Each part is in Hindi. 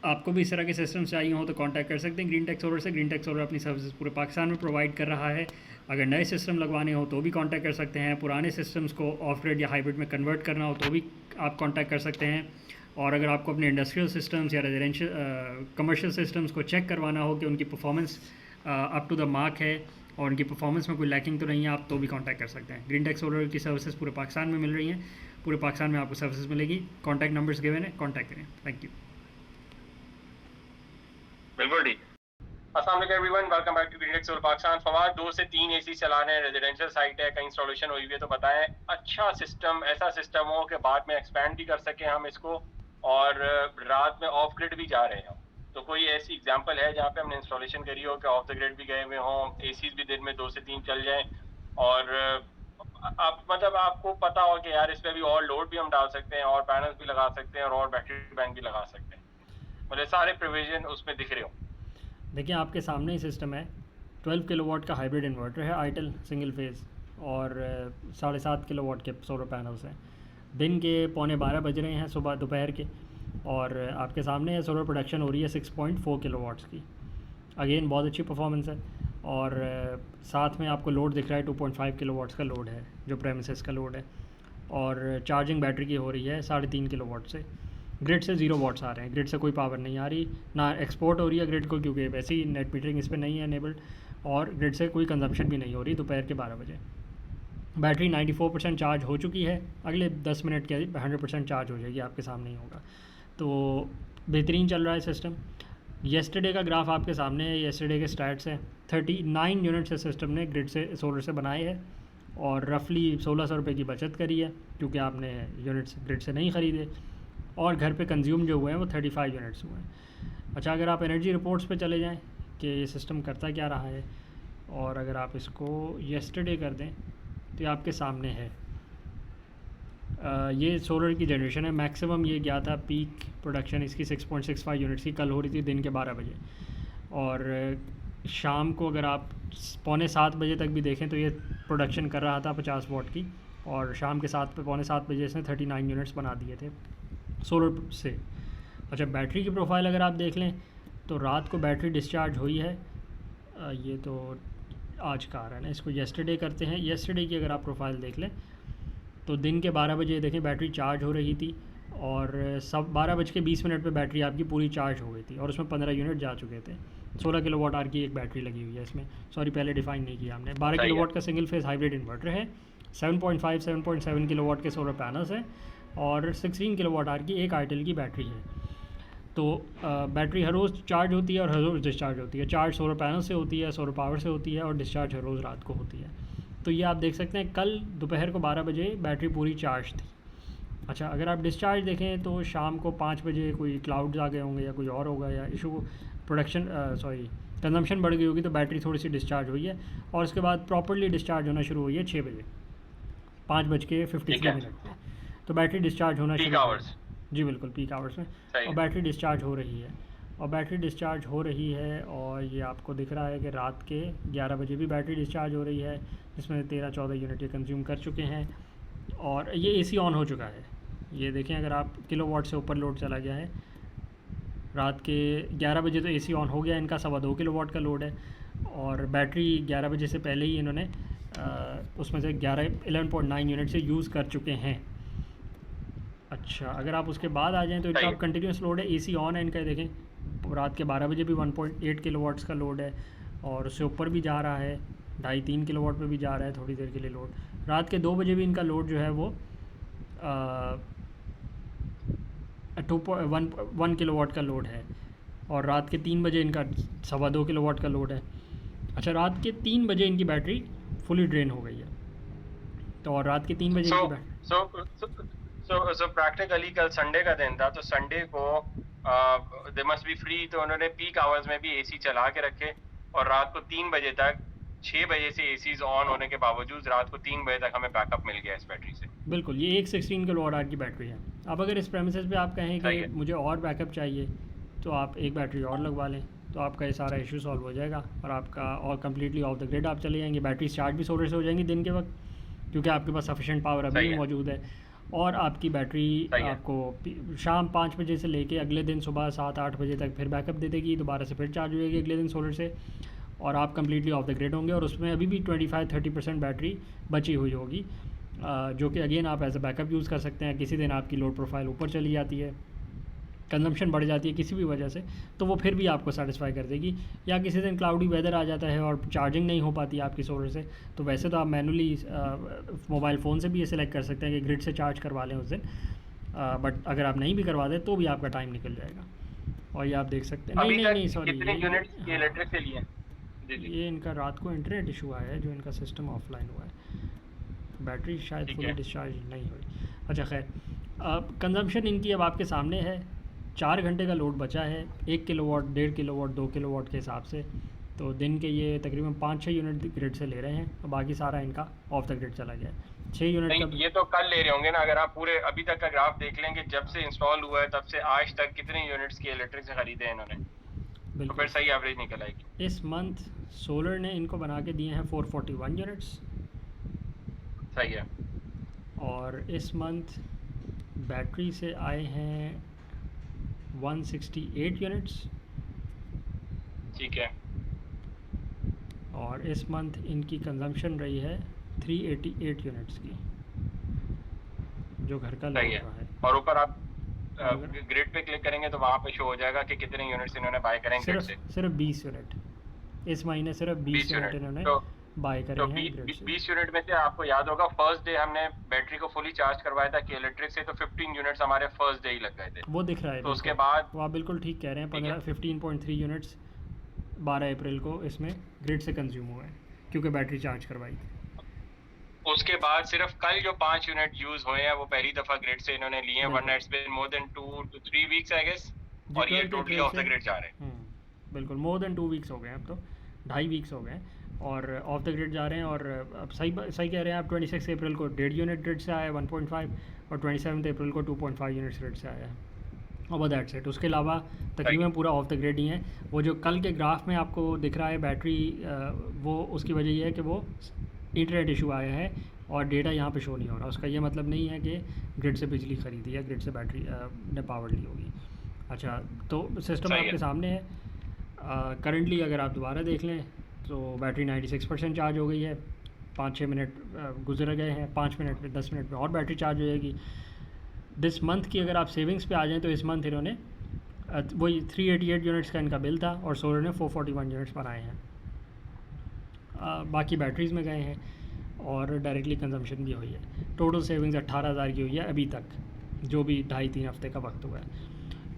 आपको भी इस तरह के सिस्टम चाहिए हो तो कांटेक्ट कर सकते हैं ग्रीन टेक सोलर से। ग्रीन टेक सोलर अपनी सर्विसेज पूरे पाकिस्तान में प्रोवाइड कर रहा है। अगर नए सिस्टम लगवाने हो तो भी कांटेक्ट कर सकते हैं। पुराने सिस्टम्स को ऑफ ग्रिड या हाइब्रिड में कन्वर्ट करना हो तो भी आप कांटेक्ट कर सकते हैं। और अगर आपको अपने इंडस्ट्रियल सिस्टम्स या रेजिडेंशियल कमर्शियल सिस्टम्स को चेक करवाना हो कि उनकी performance up to the mark है और उनकी परफॉर्मेंस में कोई लैकिंग तो नहीं है, आप तो भी कांटेक्ट कर सकते हैं। ग्रीन टेक सोलर की सर्विसेज पूरे पाकिस्तान में मिल रही हैं। पूरे पाकिस्तान में आपको सर्विसेज मिलेगी। कॉन्टैक्ट नंबर्स गिवन है, कॉन्टैक्ट करें। Thank you. बिल्कुल ठीक। अस्सलाम वालेकुम everyone, welcome back to green tech solar Pakistan. Fawad 2 से 3 एसी चला रहे हैं, रेजिडेंशियल साइट है, कहीं इंस्टॉलेशन हुई हुई है, तो बताएं अच्छा सिस्टम, ऐसा सिस्टम हो कि बाद में एक्सपेंड भी कर सकें हम इसको और रात में ऑफ ग्रिड भी जा रहे हैं। तो कोई ऐसी एग्जांपल है जहाँ पे हमने इंस्टॉलेशन करी हो कि ऑफ द ग्रिड भी गए हुए हों, एसीज भी दिन में 2 से 3 चल जाएं और आप मतलब आपको पता हो कि यार इस पे भी और लोड भी हम डाल सकते हैं और पैनल्स भी लगा सकते हैं और बैटरी बैंक भी लगा सकते हैं, मतलब सारे प्रोविजन उसमें दिख रहे हो। देखिए आपके सामने ही सिस्टम है। 12 किलोवाट का हाइब्रिड इन्वर्टर है, आईटेल सिंगल फेज़, और 7.5 किलोवाट के सोलर पैनल्स हैं। दिन के 11:15 बज रहे हैं, सुबह दोपहर के, और आपके सामने ये सोलर प्रोडक्शन हो रही है 6.4 किलोवाट्स की। अगेन बहुत अच्छी परफॉर्मेंस है। और साथ में आपको लोड दिख रहा है 2.5 किलोवाट्स का लोड है, जो प्रेमिसेस का लोड है। और चार्जिंग बैटरी की हो रही है 3.5 किलोवाट से। ग्रिड से 0 वाट्स आ रहे हैं, ग्रिड से कोई पावर नहीं आ रही, ना एक्सपोर्ट हो रही है ग्रिड को, क्योंकि वैसे ही नेट मीटरिंग इस पर नहीं है एनेबल्ड, और ग्रिड से कोई कंजप्शन भी नहीं हो रही दोपहर के 12 बजे। बैटरी 94% चार्ज हो चुकी है, अगले 10 मिनट के 100% चार्ज हो जाएगी, आपके सामने ही होगा। तो बेहतरीन चल रहा है सिस्टम। येस्टरडे का ग्राफ आपके सामने है, येस्टरडे के स्टैट्स हैं। 39 यूनिट से सिस्टम ने ग्रिड से सोलर से बनाए हैं और रफली 1600 रुपये की बचत करी है, क्योंकि आपने यूनिट्स ग्रिड से नहीं ख़रीदे। और घर पे कंज्यूम जो हुए हैं वो 35 यूनिट्स हुए हैं। अच्छा, अगर आप एनर्जी रिपोर्ट्स पे चले जाएं कि ये सिस्टम करता क्या रहा है, और अगर आप इसको येस्टरडे कर दें तो ये आपके सामने है। ये सोलर की जनरेशन है। मैक्सिमम ये गया था, पीक प्रोडक्शन इसकी 6.65 यूनिट्स की कल हो रही थी दिन के 12 बजे। और शाम को अगर आप 6:45 बजे तक भी देखें तो ये प्रोडक्शन कर रहा था 50 वाट की, और शाम के 7:45 बजे इसने 39 यूनिट्स बना दिए थे सोलर से। अच्छा, बैटरी की प्रोफाइल अगर आप देख लें तो रात को बैटरी डिस्चार्ज हुई है। ये तो आज का आ रहा है ना, इसको येस्टरडे करते हैं। येस्टरडे की अगर आप प्रोफाइल देख लें तो दिन के 12 बजे देखें बैटरी चार्ज हो रही थी, और सब 12:20 पे बैटरी आपकी पूरी चार्ज हो गई थी, और उसमें 15 यूनिट जा चुके थे। 16 किलोवाट आवर की एक बैटरी लगी हुई है इसमें, सॉरी पहले डिफाइन नहीं किया हमने। 12 किलोवाट का सिंगल फेज हाइब्रिड इन्वर्टर है, 7.7 किलोवाट के सोलर पैनल्स हैं, और 16 किलोवाट आवर की एक आईटेल की बैटरी है। तो बैटरी हर रोज़ चार्ज होती है और हर रोज़ डिस्चार्ज होती है। चार्ज सोलर पैनल से होती है, सोलर पावर से होती है, और डिस्चार्ज हर रोज़ रात को होती है। तो ये आप देख सकते हैं, कल दोपहर को 12 बजे बैटरी पूरी चार्ज थी। अच्छा, अगर आप डिस्चार्ज देखें तो शाम को 5 बजे कोई क्लाउड्स आ गए होंगे या कुछ और होगा, या इशू प्रोडक्शन कंजम्पशन बढ़ गई होगी, तो बैटरी थोड़ी सी डिस्चार्ज हुई है, और उसके बाद प्रॉपर्ली डिस्चार्ज होना शुरू हुई है 6 बजे 5:53 पे। तो बैटरी डिस्चार्ज होना शुरू हुआ। जी बिल्कुल, पीक आवर्स में, और बैटरी डिस्चार्ज हो रही है, और ये आपको दिख रहा है कि रात के 11 बजे भी बैटरी डिस्चार्ज हो रही है, जिसमें 13-14 यूनिट ये कंज्यूम कर चुके हैं। और ये एसी ऑन हो चुका है, ये देखें, अगर आप किलोवाट से ऊपर लोड चला गया है। रात के 11 बजे तो एसी ऑन हो गया, इनका 2.25 किलोवाट का लोड है, और बैटरी 11 बजे से पहले ही इन्होंने उसमें से 11.9 यूनिट से यूज़ कर चुके हैं। अच्छा, अगर आप उसके बाद आ जाएं तो इनका कंटिन्यूस लोड है, एसी ऑन है इनका, देखें रात के 12 बजे भी 1.8 किलोवाट्स का लोड है, और उससे ऊपर भी जा रहा है, 2.5-3 किलोवाट पे भी जा रहा है थोड़ी देर के लिए लोड। रात के 2 बजे भी इनका लोड जो है वो 1 किलोवाट का लोड है, और रात के 3 बजे इनका 2.25 किलोवाट का लोड है। अच्छा, रात के 3 बजे इनकी बैटरी फुली ड्रेन हो गई है, तो और रात के 3 बजे इनकी बैटरी सो प्रैक्टिकली कल संडे का दिन था, तो संडे को दे मस्ट बी फ्री, तो उन्होंने पीक आवर्स में भी एसी चला के रखे, और रात को 3 बजे तक, 6 बजे से एसीज ऑन होने के बावजूद रात को 3 बजे तक हमें बैकअप मिल गया इस बैटरी से। बिल्कुल, ये एक 16 किलोवाट आवर की बैटरी है। अब अगर इस प्रेमिसेस पे आप कहें कि मुझे और बैकअप चाहिए, तो आप एक बैटरी और लगवा लें, तो आपका ये सारा इशू सॉल्व हो जाएगा, और आपका और कम्प्लीटली ऑफ द ग्रिड आप चले जाएंगे। बैटरी चार्ज भी सोलर से हो जाएंगी दिन के वक्त, क्योंकि आपके पास सफिशेंट पावर अभी भी मौजूद है। और आपकी बैटरी सही है। आपको शाम 5 बजे से लेके अगले दिन सुबह 7-8 बजे तक फिर बैकअप दे देगी, दोबारा से फिर चार्ज हो जाएगी अगले दिन सोलर से, और आप कम्प्लीटली ऑफ द ग्रिड होंगे। और उसमें अभी भी 25-30% बैटरी बची हुई होगी, जो कि अगेन आप एज अ बैकअप यूज़ कर सकते हैं। किसी दिन आपकी लोड प्रोफाइल ऊपर चली जाती है, कंजम्पशन बढ़ जाती है किसी भी वजह से, तो वो फिर भी आपको सेटिस्फाई कर देगी। या किसी दिन क्लाउडी वेदर आ जाता है और चार्जिंग नहीं हो पाती आपकी सोलर से, तो वैसे तो आप मैनुअली मोबाइल फ़ोन से भी ये सिलेक्ट कर सकते हैं कि ग्रिड से चार्ज करवा लें उस दिन, बट अगर आप नहीं भी करवा दें तो भी आपका टाइम निकल जाएगा। और ये आप देख सकते हैं, नहीं अभी नहीं तक नहीं सॉरी, कितने यूनिट्स की इलेक्ट्रिक से लिए? जी जी, ये इनका रात को इंटरनेट इशू आया है जो इनका सिस्टम ऑफलाइन हुआ है, बैटरी शायद ठीक फुली है। डिस्चार्ज नहीं हुई। अच्छा खैर, अब कंजम्पशन इनकी अब आपके सामने है। 4 घंटे का लोड बचा है, 1 किलोवाट, 1.5 किलोवाट, 2 किलोवाट के हिसाब से। तो दिन के ये तकरीबन 5-6 यूनिट ग्रिड से ले रहे हैं, और बाकी सारा इनका ऑफ द ग्रिड चला गया है। 6 यूनिट नहीं, का ये तो कल ले रहे होंगे ना। अगर आप पूरे अभी तक का ग्राफ देख लेंगे, जब से इंस्टॉल हुआ है तब से आज तक कितने यूनिट्स की इलेक्ट्रिक से खरीदे हैं इन्होंने, तो बिल्कुल फिर सही एवरेज निकल आएगी। इस मंथ सोलर ने इनको बना के दिए हैं 441 यूनिट्स, सही है। और इस मंथ बैटरी से आए हैं 168 यूनिट्स, ठीक है। और इस मंथ इनकी कंजम्पशन रही है 388 यूनिट्स की, जो घर का लोड सही है। रहा है। और ऊपर आप अगर ग्रिड पे क्लिक करेंगे तो वहाँ पे शो हो जाएगा कि कितने यूनिट्स इन्होंने बाय करें ग्रिड से। सिर्फ 20 यूनिट इस महीने, सिर्फ 20 20 यूनिट यूनिट। इन्होंने तो बाय करे तो हैं ग्रिड से। 20 यूनिट में से आपको याद होगा फर्स्ट डे हमने बैटरी को फुली चार्ज करवाया था कि इलेक्ट्रिक से, तो 15 यूनिट्स हमारे फर्स्ट डे ही लग गए थे। वो दिख रहा है, तो उसके बिल्कुल। बाद वो आप बिल्कुल ठीक कह रहे हैं, ठीक है। 15.3 यूनिट्स 12 अप्रैल को इसमें ग्रिड से कंज्यूम हुए हैं, क्योंकि बैटरी चार्ज करवाई थी। उसके बाद सिर्फ कल जो 5 यूनिट यूज हुए हैं वो पहली दफा ग्रिड से इन्होंने लिए हैं, वरना it's been more than 2 to 3 weeks I guess, और ये 12 totally April off the grid जा रहे हैं। बिल्कुल मोर देन 2 वीक्स हो गए हैं, अब तो 2.5 वीक्स हो गए हैं और ऑफ द ग्रिड जा रहे हैं। और अब सही सही कह रहे हैं आप, 26 अप्रैल को 1.5 यूनिट ग्रिड से आया है 1.5, और 27 अप्रैल को 2.5 यूनिट्स ग्रिड से आया है, और दैट्स इट। उसके अलावा तकरीबन पूरा ऑफ द ग्रिड ही है। वो जो कल के ग्राफ में आपको दिख रहा है बैटरी, वो उसकी वजह ये है कि वो इंटरनेट इशू आया है और डेटा यहाँ पे शो नहीं हो रहा। उसका ये मतलब नहीं है कि ग्रिड से बिजली खरीदी है, ग्रिड से बैटरी ने पावर ली होगी। अच्छा, तो सिस्टम सही आपके है। सामने है। करंटली अगर आप दोबारा देख लें तो बैटरी 96% चार्ज हो गई है। 5-6 मिनट गुजर गए हैं, 5 मिनट में 10 मिनट में और बैटरी चार्ज हो जाएगी। दिस मंथ की अगर आप सेविंग्स पे आ जाएँ तो इस मंथ इन्होंने वही 388 यूनिट्स का इनका बिल था और सोलर ने 441 यूनिट्स बनाए हैं। बाकी बैटरीज़ में गए हैं और डायरेक्टली कंजम्पशन भी हुई है। टोटल सेविंग्स 18,000 की हुई है अभी तक, जो भी 2.5-3 हफ्ते का वक्त हुआ है।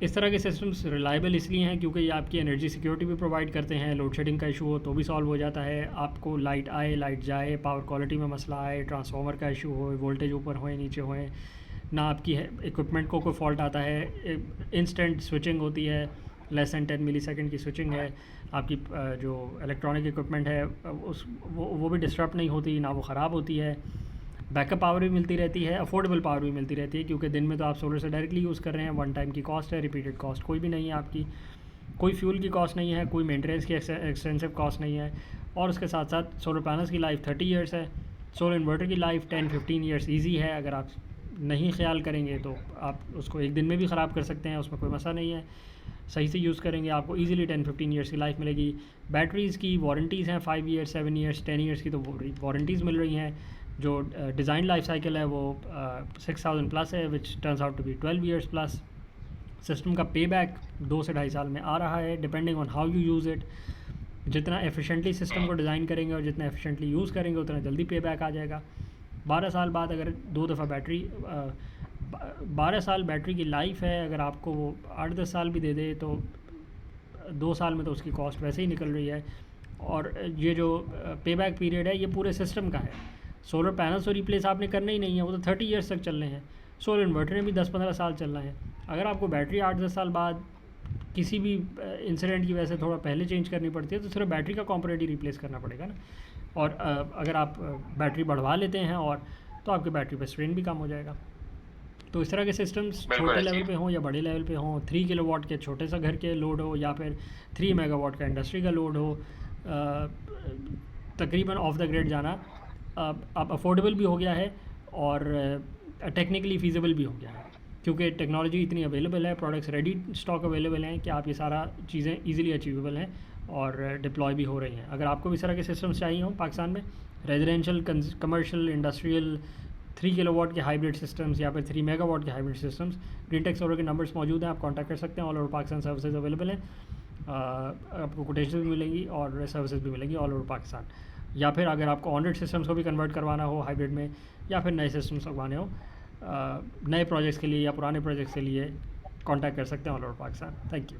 इस तरह के सिस्टम्स रिलायबल इसलिए हैं क्योंकि ये आपकी एनर्जी सिक्योरिटी भी प्रोवाइड करते हैं। लोड शेडिंग का इशू हो तो भी सॉल्व हो जाता है। आपको लाइट आए लाइट जाए, पावर क्वालिटी में मसला आए, ट्रांसफार्मर का इशू हो, वोल्टेज ऊपर होए नीचे होए, ना आपकी इक्विपमेंट को कोई फॉल्ट आता है, इंस्टेंट स्विचिंग होती है, लेस दैन 10 मिलीसेकंड की स्विचिंग है। आपकी जो इलेक्ट्रॉनिक इक्विपमेंट है वो भी डिस्टर्ब नहीं होती, ना वो ख़राब होती है। बैकअप पावर भी मिलती रहती है, अफोर्डेबल पावर भी मिलती रहती है, क्योंकि दिन में तो आप सोलर से डायरेक्टली यूज़ कर रहे हैं। वन टाइम की कॉस्ट है, रिपीटेड कॉस्ट कोई भी नहीं है आपकी, कोई फ्यूल की कॉस्ट नहीं है, कोई मेंटेनेंस की एक्सटेंसिव कॉस्ट नहीं है। और उसके साथ साथ सोलर पैनल्स की लाइफ 30 ईयर्स है, सोलर इन्वर्टर की लाइफ 10-15 ईयर्स ईजी है। अगर आप नहीं ख्याल करेंगे तो आप उसको एक दिन में भी ख़राब कर सकते हैं, उसमें कोई मसला नहीं है। सही से यूज़ करेंगे आपको इजीली 10-15 ईयर्स की लाइफ मिलेगी। बैटरीज़ की वारंटीज़ हैं 5 ईयर्स, 7 ईयर्स, 10 ईयर्स की तो वारंटीज़ मिल रही हैं। जो डिज़ाइन लाइफ साइकिल है वो 6000 प्लस है, which turns out to be 12 years plus. System का पे बैक 2 से 2.5 साल में आ रहा है, depending on how you use it. जितना एफिशिएंटली सिस्टम को डिज़ाइन करेंगे और जितना एफिशिएंटली यूज़ करेंगे उतना जल्दी पे बैक आ जाएगा। 12 साल बाद अगर 2 दफ़ा बैटरी 12 साल बैटरी की लाइफ है, अगर आपको वो 8-10 साल भी दे दे तो 2 साल में तो उसकी कॉस्ट वैसे ही निकल रही है। और ये जो पे बैक पीरियड है ये पूरे सिस्टम का है। सोलर पैनल्स तो रिप्लेस आपने करना ही नहीं है, वो तो 30 ईयर्स तक चल रहे हैं। सोलर इन्वर्टर में भी 10-15 साल चल रहा है। अगर आपको बैटरी 8-10 साल बाद किसी भी इंसिडेंट की वजह से थोड़ा पहले चेंज करनी पड़ती है तो सिर्फ बैटरी का कॉम्पोनेंट ही रिप्लेस करना पड़ेगा ना। और अगर आप बैटरी बढ़वा लेते हैं और तो आपके बैटरी पर स्ट्रेन भी कम हो जाएगा। तो इस तरह के सिस्टम्स छोटे लेवल पे हों या बड़े लेवल पे हों, 3 किलोवाट के छोटे सा घर के लोड हो या फिर 3 मेगावाट का इंडस्ट्री का लोड हो, तकरीबन ऑफ द ग्रिड जाना अब अफोर्डेबल भी हो गया है और टेक्निकली फीजिबल भी हो गया है, क्योंकि टेक्नोलॉजी इतनी अवेलेबल है, प्रोडक्ट्स रेडी स्टॉक अवेलेबल हैं कि आप ये सारा चीज़ें इजीली अचीवेबल हैं और डिप्लॉय भी हो रही हैं। अगर आपको भी इस तरह के सिस्टम्स चाहिए हों पाकिस्तान में, रेजिडेंशियल, कमर्शियल, इंडस्ट्रियल, 3 किलोवाट के हाइब्रिड सिस्टम्स या फिर 3 मेगावाट के हाइब्रिड सिस्टम्स, ग्रीनटेक सोलर के नंबर्स मौजूद हैं, आप कांटेक्ट कर सकते हैं। All over Pakistan services available हैं, आपको कोटेशन भी मिलेंगी और सर्विसेज भी मिलेंगी ऑल ओवर पाकिस्तान। या फिर अगर आपको ऑन ग्रिड सिस्टम्स को भी कन्वर्ट करवाना हो हाइब्रिड में, या फिर नए सिस्टम्स लगवाने हो नए प्रोजेक्ट्स के लिए या पुराने प्रोजेक्ट्स के लिए, कांटेक्ट कर सकते हैं all over Pakistan. Thank you.